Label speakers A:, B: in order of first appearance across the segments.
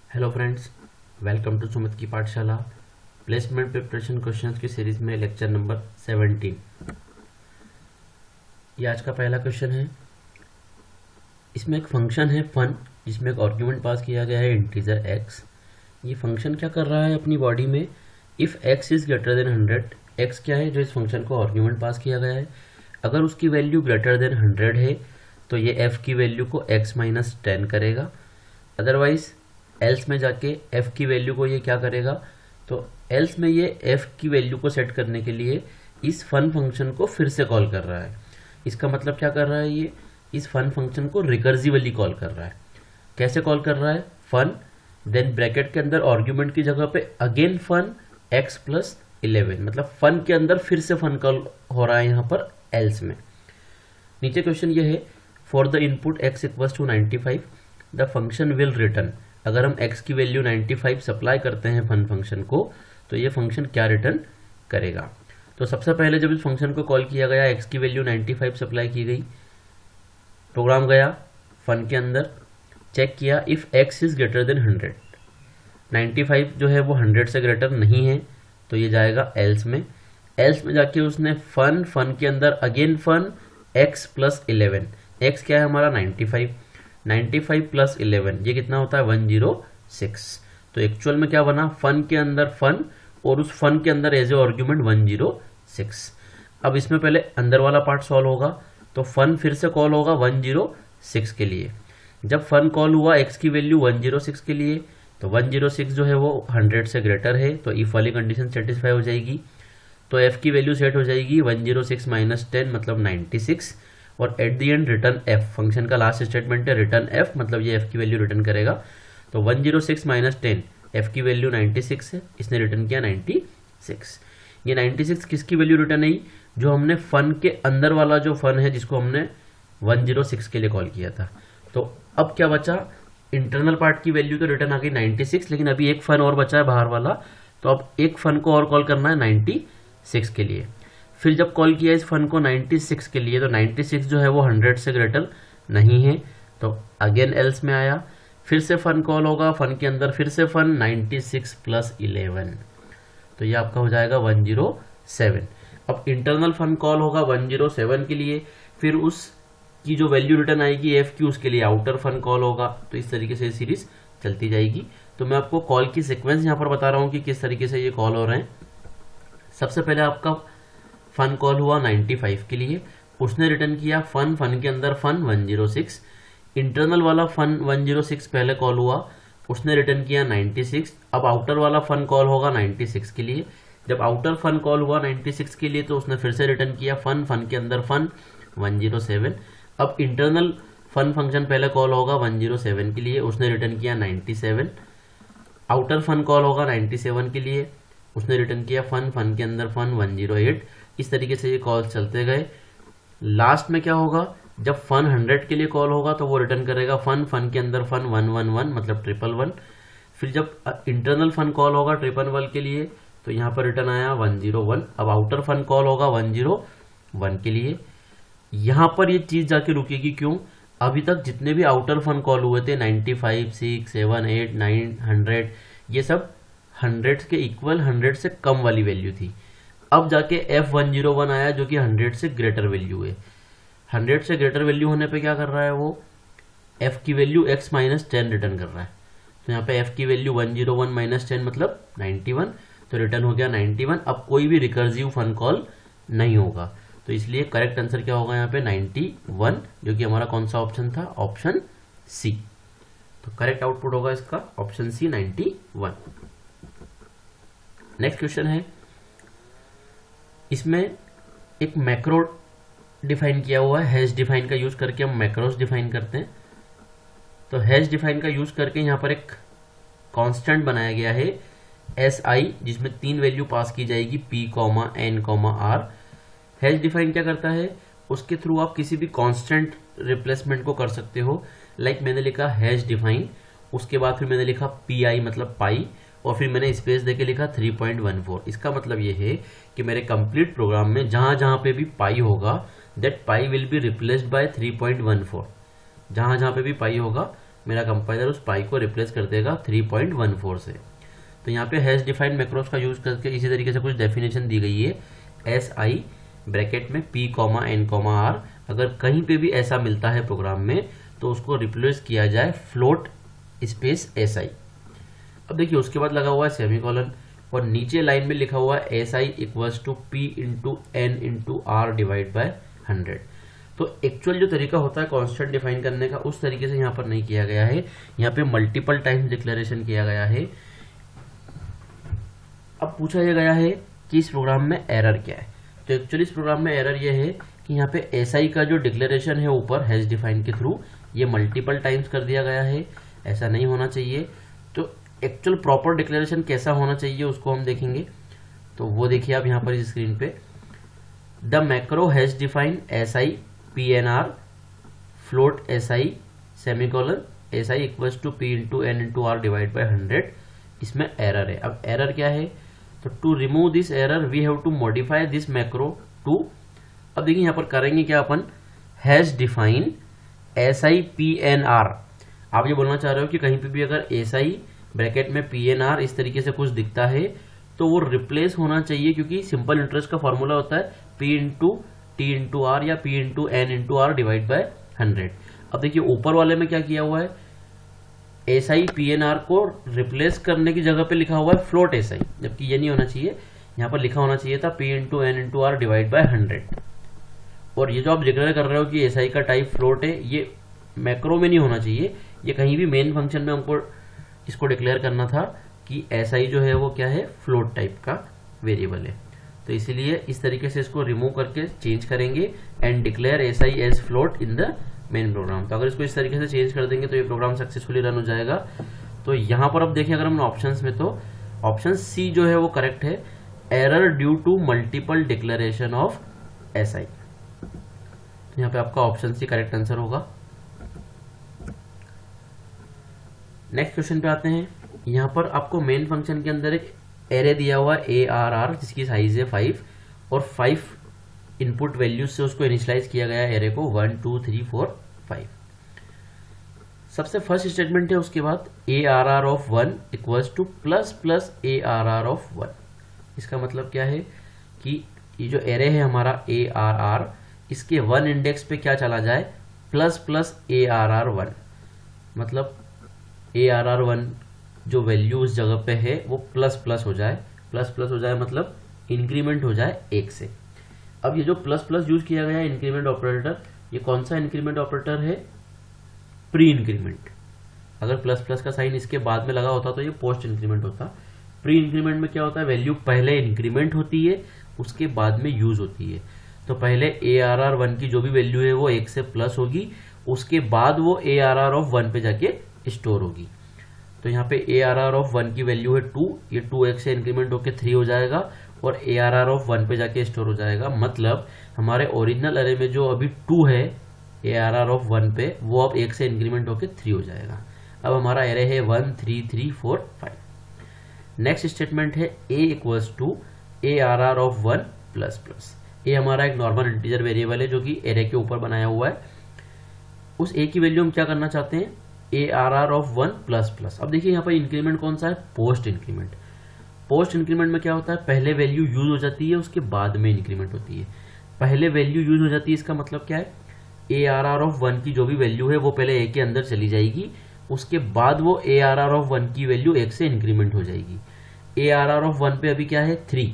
A: Hello friends, welcome to Sumit की Pathshala. Placement preparation questions की series में लेक्चर नंबर 17। ये आज का पहला क्वेश्चन है। इसमें एक फंक्शन है फन, जिसमें एक आर्गुमेंट पास किया गया है इंटीजर x। ये फंक्शन क्या कर रहा है अपनी बॉडी में, if x is greater than 100, x क्या है जो इस फंक्शन को आर्गुमेंट पास किया गया है, अगर उसकी वैल्यू ग्रेटर देन 100 है तो ये f की वैल्यू को x माइनस 10 करेगा। अदरवाइज एल्स में जाके f की वैल्यू को ये क्या करेगा, तो एल्स में ये f की वैल्यू को सेट करने के लिए इस फन फंक्शन को फिर से कॉल कर रहा है। इसका मतलब क्या कर रहा है, ये इस फन फंक्शन को रिकर्सिवली कॉल कर रहा है। कैसे कॉल कर रहा है, फन देन ब्रैकेट के अंदर आर्ग्यूमेंट की जगह पे अगेन फन x प्लस 11, मतलब फन के अंदर फिर से फन कॉल हो रहा है यहाँ पर एल्स में। नीचे क्वेश्चन ये है, for the input x equals to 95 the function will return. अगर हम x की वैल्यू 95 सप्लाई करते हैं फन फंक्शन को, तो ये फंक्शन क्या रिटर्न करेगा। तो सबसे पहले जब इस फंक्शन को कॉल किया गया, x की वैल्यू 95 सप्लाई की गई, प्रोग्राम गया फन के अंदर, चेक किया if x is greater than 100। 95 जो है वो 100 से ग्रेटर नहीं है, तो ये जाएगा एल्स में। एल्स में जाके उसने फन के अंदर again fun x plus 11, x क्या है हमारा 95 प्लस 11 ये कितना होता है 106। तो एक्चुअल में क्या बना, फन के अंदर फन और उस फन के अंदर एज ए आर्ग्यूमेंट 106। अब इसमें पहले अंदर वाला पार्ट सॉल्व होगा, तो फन फिर से कॉल होगा 106 के लिए। जब फन कॉल हुआ x की वैल्यू 106 के लिए, तो 106 जो है वो 100 से ग्रेटर है, तो इफ वाली कंडीशन सेटिस्फाई हो जाएगी। तो f की वैल्यू सेट हो जाएगी 106 माइनस 10 मतलब 96, और at the end return f। Function का लास्ट स्टेटमेंट है रिटर्न f, मतलब ये f की वैल्यू रिटर्न करेगा। तो 106 माइनस 10, f की वैल्यू 96 है, इसने रिटर्न किया 96। ये 96 किसकी वैल्यू रिटर्न आई, जो हमने फन के अंदर वाला जो फन है जिसको हमने 106 के लिए कॉल किया था। तो अब क्या बचा, इंटरनल पार्ट की वैल्यू तो रिटर्न आ गई 96, लेकिन अभी एक फन और बचा है बाहर वाला, तो अब एक फन को और कॉल करना है 96 के लिए। फिर जब कॉल किया इस फन को 96 के लिए, तो 96 जो है वो 100 से ग्रेटर नहीं है, तो अगेन एल्स में आया, फिर से फन कॉल होगा, फन के अंदर फिर से फन 96 प्लस 11, तो ये आपका हो जाएगा 107। अब इंटरनल फन कॉल होगा 107 के लिए, फिर उस की जो वैल्यू रिटर्न आएगी एफ की, उसके लिए आउटर फन कॉल होगा। तो इस तरीके से सीरीज चलती जाएगी। तो मैं आपको कॉल की सीक्वेंस यहाँ पर बता रहा हूँ कि किस तरीके से ये कॉल हो रहे हैं। सबसे पहले आपका फन कॉल हुआ 95 के लिए, उसने रिटर्न किया फन के अंदर फन 106। इंटरनल वाला फन 106 पहले कॉल हुआ, उसने रिटर्न किया 96। अब आउटर वाला फन कॉल होगा 96 के लिए। जब आउटर फन कॉल हुआ 96 के लिए, तो उसने फिर से रिटर्न किया फन के अंदर फन 107। अब इंटरनल फन फंक्शन पहले कॉल होगा 107 के लिए, उसने रिटर्न किया 97। आउटर फन कॉल होगा 97 के लिए, उसने रिटर्न किया फन के अंदर फन 108। इस तरीके से ये कॉल चलते गए। लास्ट में क्या होगा, जब फन 100 के लिए कॉल होगा तो वो रिटर्न करेगा फन के अंदर फन 111 मतलब 111। फिर जब इंटरनल फन कॉल होगा 111 के लिए, तो यहाँ पर रिटर्न आया 101। अब आउटर फन कॉल होगा 101 के लिए। यहाँ पर ये चीज़ जाके रुकेगी, क्यों, अभी तक जितने भी आउटर फन कॉल हुए थे 95, 6, 7, 8, 9, 100, ये सब 100 के इक्वल 100 से कम वाली वैल्यू थी। अब जाके F101 आया जो कि 100 से ग्रेटर वैल्यू है। 100 से ग्रेटर वैल्यू होने पे क्या कर रहा है वो, F की वैल्यू x माइनस 10 रिटर्न कर रहा है। तो यहाँ पे F की वैल्यू 101 माइनस 10 मतलब 91, तो रिटर्न हो गया 91। अब कोई भी रिकर्सिव फन कॉल नहीं होगा, तो इसलिए करेक्ट आंसर क्या होगा यहाँ पे 91, जो कि हमारा कौन सा ऑप्शन था, ऑप्शन सी। तो करेक्ट आउटपुट होगा इसका ऑप्शन सी 91। नेक्स्ट क्वेश्चन है, इसमें एक मैक्रो डिफाइन किया हुआ है। हैश डिफाइन का यूज करके हम मैक्रोस डिफाइन करते हैं। तो हैश डिफाइन का यूज करके यहाँ पर एक कांस्टेंट बनाया गया है SI, जिसमें 3 वैल्यू पास की जाएगी P, N, R। Hash define क्या करता है, उसके थ्रू आप किसी भी कांस्टेंट रिप्लेसमेंट को कर सकते हो। लाइक मैंने लिखा हैश डिफाइन, उसके बाद फिर मैंने लिखा PI मतलब पाई, और फिर मैंने स्पेस देके लिखा 3.14। इसका मतलब ये है कि मेरे कंप्लीट प्रोग्राम में जहां जहां पे भी पाई होगा, that pi will be replaced by 3.14। जहां जहां पे भी पाई होगा मेरा कंपाइलर उस पाई को रिप्लेस कर देगा 3.14 से। तो यहाँ पे हैश डिफाइंड मैक्रोस का यूज़ करके इसी तरीके से कुछ डेफिनेशन दी गई है, एस आई ब्रैकेट में p, n, r, अगर कहीं पे भी ऐसा मिलता है प्रोग्राम में तो उसको रिप्लेस किया जाए फ्लोट स्पेस एस आई। अब देखिए उसके बाद लगा हुआ है सेमीकोलन और नीचे लाइन में लिखा हुआ है S I equals to p into N into R divide by 100। तो एक्चुअल जो तरीका होता है कॉन्स्टेंट डिफाइन करने का उस तरीके से यहाँ पर नहीं किया गया है, यहाँ पे मल्टीपल टाइम्स डिक्लेरेशन किया गया है। अब पूछा यह गया है कि इस प्रोग्राम में एरर क्या है। तो एक्चुअली इस प्रोग्राम में एरर यह है कि यहाँ पे एस आई का जो डिक्लेरेशन है ऊपर हैश डिफाइन के थ्रू ये मल्टीपल टाइम्स कर दिया गया है, ऐसा नहीं होना चाहिए। तो एक्चुअल प्रॉपर डिक्लेरेशन कैसा होना चाहिए उसको हम देखेंगे। तो वो देखिए आप यहाँ पर इस स्क्रीन पे, the macro hash define S I P N R float S I semicolon S I equals to P into N into R divide by 100। इसमें एरर है। अब एरर क्या है, तो to remove this error we have to modify this macro to, अब देखिए यहाँ पर करेंगे क्या अपन, hash define S I P N R. आप ये बोलना चाह रहे हो कि कहीं पे भी अगर एस आई ब्रैकेट में पी एन आर इस तरीके से कुछ दिखता है तो वो रिप्लेस होना चाहिए, क्योंकि सिंपल इंटरेस्ट का फॉर्मूला होता है P into T into R या P into N into R divide by 100। अब देखिए ऊपर वाले में क्या किया हुआ है, S I P N R को रिप्लेस करने की जगह पे लिखा हुआ है फ्लोट एस आई, जबकि ये नहीं होना चाहिए, यहाँ पर लिखा होना चाहिए था P into N into R divide by 100। और ये जो आप डिक्लेयर कर रहे हो कि एस आई का टाइप फ्लोट है, ये मैक्रो में नहीं होना चाहिए, ये कहीं भी मेन फंक्शन में हमको इसको डिक्लेयर करना था कि एस आई जो है वो क्या है, फ्लोट टाइप का वेरिएबल है। तो इसीलिए इस तरीके से इसको रिमूव करके चेंज करेंगे and declare S I as float in the main program. तो अगर इसको इस तरीके से चेंज कर देंगे तो ये प्रोग्राम सक्सेसफुली रन हो जाएगा। तो यहाँ पर अब देखें अगर हम ऑप्शंस में, तो ऑप्शन सी जो है वो करेक्ट है, error due to multiple declaration of S I. तो यहाँ पे आपका ऑप्शन सी करेक्ट आंसर होगा। नेक्स्ट क्वेश्चन पे आते हैं। यहाँ पर आपको मेन फंक्शन के अंदर एक एरे दिया हुआ है ए आर आर, जिसकी साइज है 5 और 5 इनपुट वैल्यूज से उसको इनिशियलाइज किया गया है एरे को 1 2 3 4 5। सबसे फर्स्ट स्टेटमेंट है उसके बाद A are are of 1 equals to plus plus A are are of 1। इसका मतलब क्या है कि ये जो एरे है हमारा ए आर आर, इसके 1 इंडेक्स पे क्या चला जाए, plus plus A are R 1, मतलब ए आर आर 1 जो वैल्यू उस जगह पे है वो प्लस प्लस हो जाए। प्लस प्लस हो जाए मतलब इंक्रीमेंट हो जाए 1 से। अब ये जो प्लस प्लस यूज किया गया है इंक्रीमेंट ऑपरेटर, ये कौन सा इंक्रीमेंट ऑपरेटर है, प्री इंक्रीमेंट। अगर प्लस प्लस का साइन इसके बाद में लगा होता तो ये पोस्ट इंक्रीमेंट होता। प्री इंक्रीमेंट में क्या होता है, वैल्यू पहले इंक्रीमेंट होती है उसके बाद में यूज होती है। तो पहले ए आर आर 1 की जो भी वैल्यू है वो 1 से प्लस होगी, उसके बाद वो ए आर आर ऑफ 1 पे जाके स्टोर होगी। तो यहाँ पे ए आर आर ऑफ 1 की वैल्यू है 2, ये 2x से इंक्रीमेंट होकर 3 हो जाएगा और ए आर आर ऑफ 1 पे जाके स्टोर हो जाएगा। मतलब हमारे ओरिजिनल अरे में जो अभी 2 है ए आर आर ऑफ 1 पे, वो अब 1 से इंक्रीमेंट होकर 3 हो जाएगा। अब हमारा एरे है 1 3 3 4 5। नेक्स्ट स्टेटमेंट है a equals to A R are of 1 plus plus. A हमारा एक नॉर्मल इंटीजर वेरिएबल है जो कि एरे के ऊपर बनाया हुआ है। उस ए की वैल्यू हम क्या करना चाहते हैं, A are are of 1 plus plus. अब देखिए यहाँ पर इंक्रीमेंट कौन सा है, पोस्ट इंक्रीमेंट। पोस्ट इंक्रीमेंट में क्या होता है, पहले वैल्यू यूज हो जाती है उसके बाद में इंक्रीमेंट होती है। पहले वैल्यू यूज हो जाती है, इसका मतलब क्या है, ए आर आर ऑफ 1 की जो भी वैल्यू है वो पहले ए के अंदर चली जाएगी, उसके बाद वो ए आर आर ऑफ 1 की वैल्यू 1 से इंक्रीमेंट हो जाएगी। ए आर आर ऑफ 1 पे अभी क्या है 3,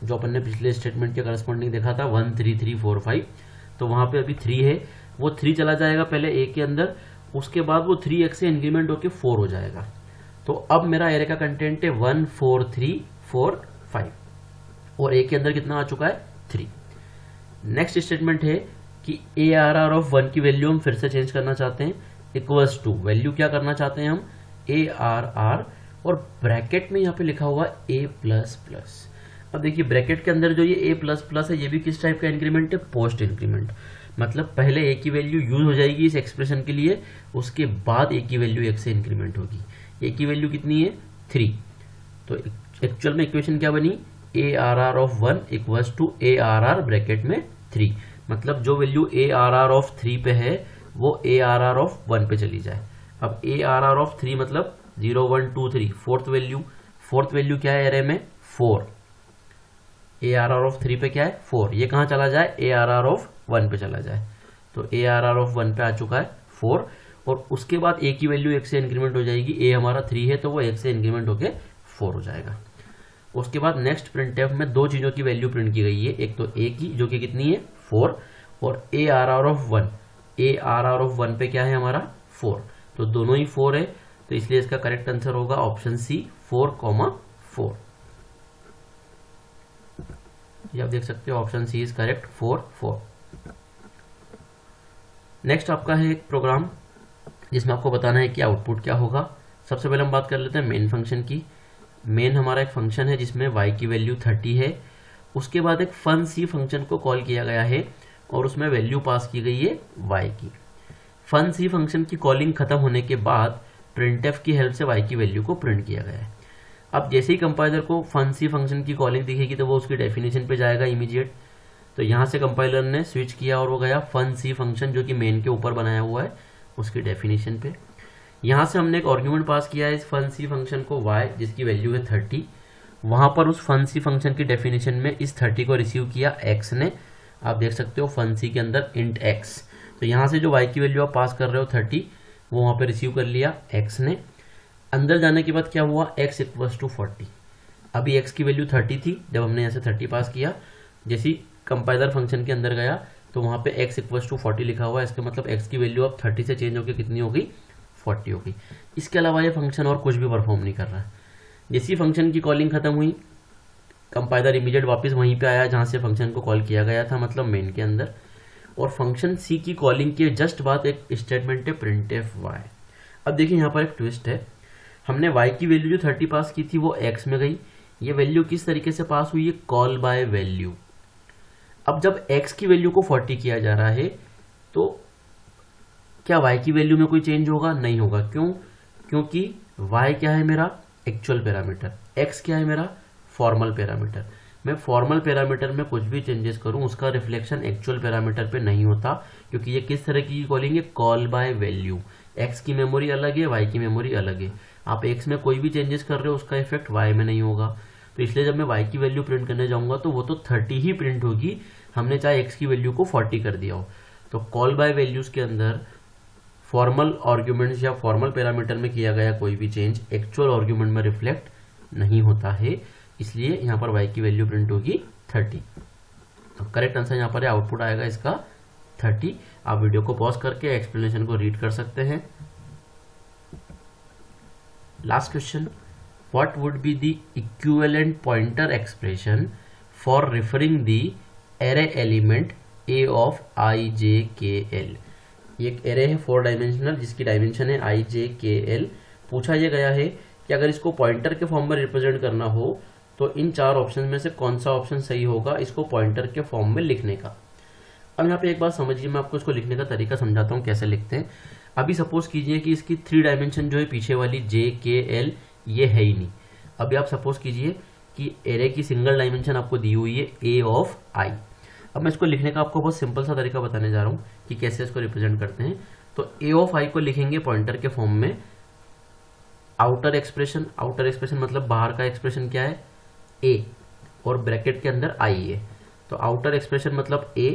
A: जो अपन ने पिछले स्टेटमेंट के करस्पॉन्डिंग देखा था 1 3 3 4 5, तो वहां पे अभी 3 है, वो 3 चला जाएगा पहले ए के अंदर, उसके बाद वो 3x से इंक्रीमेंट होकर 4 हो जाएगा। तो अब मेरा एरे का कंटेंट है 1 4 3 4 5 और ए के अंदर कितना आ चुका है 3। नेक्स्ट स्टेटमेंट है कि ए आर आर ऑफ 1 की वैल्यू हम फिर से चेंज करना चाहते हैं, इक्वल्स टू वैल्यू क्या करना चाहते हैं हम, ए आर आर और ब्रैकेट में यहाँ पे लिखा हुआ ए प्लस प्लस। अब देखिए ब्रैकेट के अंदर जो ये ए प्लस प्लस है ये भी किस टाइप का इंक्रीमेंट है, पोस्ट इंक्रीमेंट। मतलब पहले ए की वैल्यू यूज हो जाएगी इस एक्सप्रेशन के लिए, उसके बाद ए की वैल्यू 1 से इंक्रीमेंट होगी। ए की वैल्यू कितनी है 3, तो एक्चुअल में इक्वेशन क्या बनी, A are are of 1 equals to A R R bracket में 3। मतलब जो value A are are of 3 पे है वो ए आर आर ऑफ 1 पे चली जाए। अब ARR ऑफ 3 मतलब 0 1 2 3 फोर्थ वैल्यू क्या है एरे में 4। ARR ऑफ 3 पे क्या है 4, ये कहाँ चला जाए ARR ऑफ 1 पे चला जाए, तो ARR ऑफ 1 पे आ चुका है 4। और उसके बाद A की वैल्यू 1 से इंक्रीमेंट हो जाएगी, A हमारा 3 है तो वो 1 से इंक्रीमेंट होके 4 हो जाएगा। उसके बाद नेक्स्ट प्रिंटफ में दो चीज़ों की वैल्यू प्रिंट की गई है, एक तो A की जो कि कितनी है 4 और ARR ऑफ 1। ARR ऑफ 1 पे क्या है हमारा 4, तो दोनों ही 4 है, तो इसलिए इसका करेक्ट आंसर होगा ऑप्शन सी 4,4। ये आप देख सकते हो option C is correct 4,4। Next आपका है एक प्रोग्राम जिसमें आपको बताना है कि आउटपुट क्या होगा। सबसे पहले हम बात कर लेते हैं मेन फंक्शन की। मेन हमारा एक फंक्शन है जिसमें y की वैल्यू 30 है। उसके बाद एक फन सी फंक्शन को कॉल किया गया है और उसमें वैल्यू पास की गई है y की। फन सी फंक्शन की कॉलिंग खत्म होने के बाद प्रिंटफ की हेल्प से y की वैल्यू को प्रिंट किया गया है। अब जैसे ही कंपाइलर को फन सी फंक्शन की कॉलिंग दिखेगी तो वो उसकी डेफिनेशन पे जाएगा इमीडिएट। तो यहाँ से कंपाइलर ने स्विच किया और वो गया फन सी फंक्शन जो कि मेन के ऊपर बनाया हुआ है उसकी डेफिनेशन पे। यहाँ से हमने एक आर्ग्यूमेंट पास किया है इस फन सी फंक्शन को y जिसकी वैल्यू है 30। वहाँ पर उस फन सी फंक्शन की डेफिनेशन में इस 30 को रिसीव किया x ने। आप देख सकते हो फन सी के अंदर इंट x, तो यहाँ से जो y की वैल्यू आप पास कर रहे हो 30 वो वहाँ पे रिसीव कर लिया x ने। अंदर जाने के बाद क्या हुआ x इक्वल्स टू 40। अभी x की वैल्यू 30 थी जब हमने यहाँ से 30 पास किया, जैसे ही कंपाइलर फंक्शन के अंदर गया तो वहाँ पे x इक्वल्स टू 40 लिखा हुआ है। इसका मतलब x की वैल्यू अब 30 से चेंज होकर कितनी हो गई 40 हो गई। इसके अलावा ये फंक्शन और कुछ भी परफॉर्म नहीं कर रहा है। जैसी फंक्शन की कॉलिंग खत्म हुई कंपाइलर इमीडिएट वापस वहीं पे आया जहाँ से फंक्शन को कॉल किया गया था, मतलब मेन के अंदर। और फंक्शन सी की कॉलिंग के जस्ट बाद एक स्टेटमेंट है प्रिंटफ y। अब देखिए यहाँ पर एक ट्विस्ट है, हमने y की वैल्यू जो 30 पास की थी वो x में गई। ये वैल्यू किस तरीके से पास हुई है कॉल बाय वैल्यू। अब जब x की वैल्यू को 40 किया जा रहा है तो क्या y की वैल्यू में कोई चेंज होगा? नहीं होगा। क्यों? क्योंकि y क्या है मेरा एक्चुअल पैरामीटर, x क्या है मेरा फॉर्मल पैरामीटर। मैं फॉर्मल पैरामीटर में कुछ भी चेंजेस करूं उसका रिफ्लेक्शन एक्चुअल पैरामीटर पे नहीं होता, क्योंकि ये किस तरह की कॉलिंग है कॉल बाय वैल्यू। x की मेमोरी अलग है, y की मेमोरी अलग है। आप x में कोई भी चेंजेस कर रहे हो उसका इफेक्ट y में नहीं होगा। तो इसलिए जब मैं y की वैल्यू प्रिंट करने जाऊंगा तो वो तो 30 ही प्रिंट होगी, हमने चाहे x की वैल्यू को 40 कर दिया हो। तो कॉल बाय वैल्यूज के अंदर फॉर्मल आर्ग्यूमेंट्स या फॉर्मल पैरामीटर में किया गया कोई भी चेंज एक्चुअल आर्ग्यूमेंट में रिफ्लेक्ट नहीं होता है, इसलिए यहाँ पर y की वैल्यू प्रिंट होगी 30। तो करेक्ट आंसर यहाँ पर आउटपुट आएगा इसका 30। आप वीडियो को पॉज करके एक्सप्लेनेशन को रीड कर सकते हैं। Last question, what would be the equivalent pointer expression for referring the array element a of i j k l। ये एक एरे है 4 डायमेंशनल जिसकी डायमेंशन है i j k l। पूछा यह गया है कि अगर इसको पॉइंटर के फॉर्म में रिप्रेजेंट करना हो तो इन 4 ऑप्शन में से कौन सा ऑप्शन सही होगा इसको पॉइंटर के फॉर्म में लिखने का। अब यहाँ पे एक बात समझिए, मैं आपको इसको लिखने का तरीका समझाता हूँ कैसे लिखते हैं। अभी सपोज कीजिए कि इसकी 3 डायमेंशन जो है पीछे वाली j k l ये है ही नहीं। अभी आप सपोज कीजिए कि एरे की सिंगल डायमेंशन आपको दी हुई है a ऑफ i। अब मैं इसको लिखने का आपको बहुत सिंपल सा तरीका बताने जा रहा हूँ कि कैसे इसको रिप्रेजेंट करते हैं। तो a ऑफ i को लिखेंगे पॉइंटर के फॉर्म में आउटर एक्सप्रेशन मतलब बाहर का एक्सप्रेशन क्या है a और ब्रैकेट के अंदर i है। तो आउटर एक्सप्रेशन मतलब a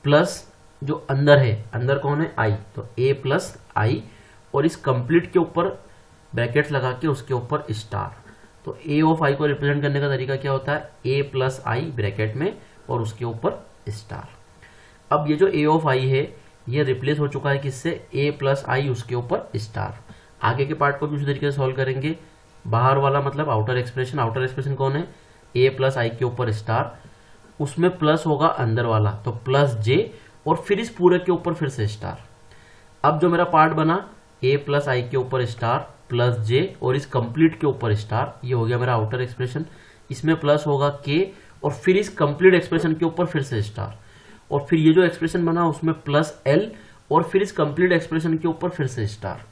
A: प्लस जो अंदर है, अंदर कौन है i, तो a प्लस i और इस कंप्लीट के ऊपर ब्रैकेट्स लगा के उसके ऊपर स्टार। तो a ऑफ i को रिप्रेजेंट करने का तरीका क्या होता है a प्लस i ब्रैकेट में और उसके ऊपर स्टार। अब ये जो a ऑफ i है ये रिप्लेस हो चुका है किससे a प्लस i उसके ऊपर स्टार। आगे के पार्ट को भी उसी तरीके से सॉल्व करेंगे। बाहर वाला मतलब आउटर एक्सप्रेशन कौन है a प्लस i के ऊपर स्टार, उसमें प्लस होगा अंदर वाला तो प्लस j और फिर इस पूरे के ऊपर फिर से स्टार। अब जो मेरा पार्ट बना a प्लस i के ऊपर स्टार प्लस j और इस कंप्लीट के ऊपर स्टार, ये हो गया मेरा आउटर एक्सप्रेशन। इसमें प्लस होगा k और फिर इस कंप्लीट एक्सप्रेशन के ऊपर फिर से स्टार और फिर ये जो एक्सप्रेशन बना उसमें प्लस l और फिर इस कंप्लीट एक्सप्रेशन के ऊपर फिर से स्टार।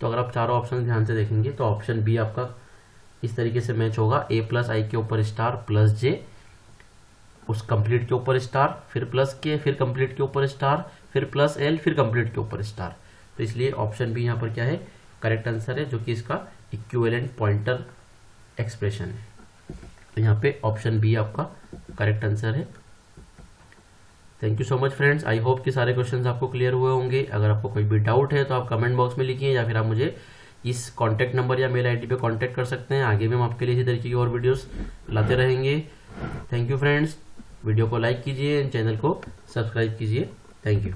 A: तो अगर आप चारों ऑप्शन ध्यान से देखेंगे तो ऑप्शन बी आपका इस तरीके से मैच होगा a प्लस i के ऊपर स्टार प्लस j उस कंप्लीट के ऊपर स्टार फिर प्लस k फिर कंप्लीट के ऊपर स्टार फिर प्लस l फिर कंप्लीट के ऊपर स्टार। तो इसलिए ऑप्शन बी यहाँ पर क्या है, करेक्ट आंसर है, जो कि इसका इक्विवेलेंट पॉइंटर एक्सप्रेशन है। तो यहाँ पे ऑप्शन बी आपका करेक्ट आंसर है। Thank you so much friends, I hope कि सारे क्वेश्चंस आपको क्लियर हुए होंगे। अगर आपको कोई भी डाउट है तो आप कमेंट बॉक्स में लिखिए, या फिर आप मुझे इस कॉन्टैक्ट नंबर या मेल आईडी पे कांटेक्ट कर सकते हैं। आगे भी हम आपके लिए इसी तरीके की और वीडियोस लाते रहेंगे। थैंक यू फ्रेंड्स, वीडियो को लाइक कीजिए, चैनल को सब्सक्राइब कीजिए। Thank you.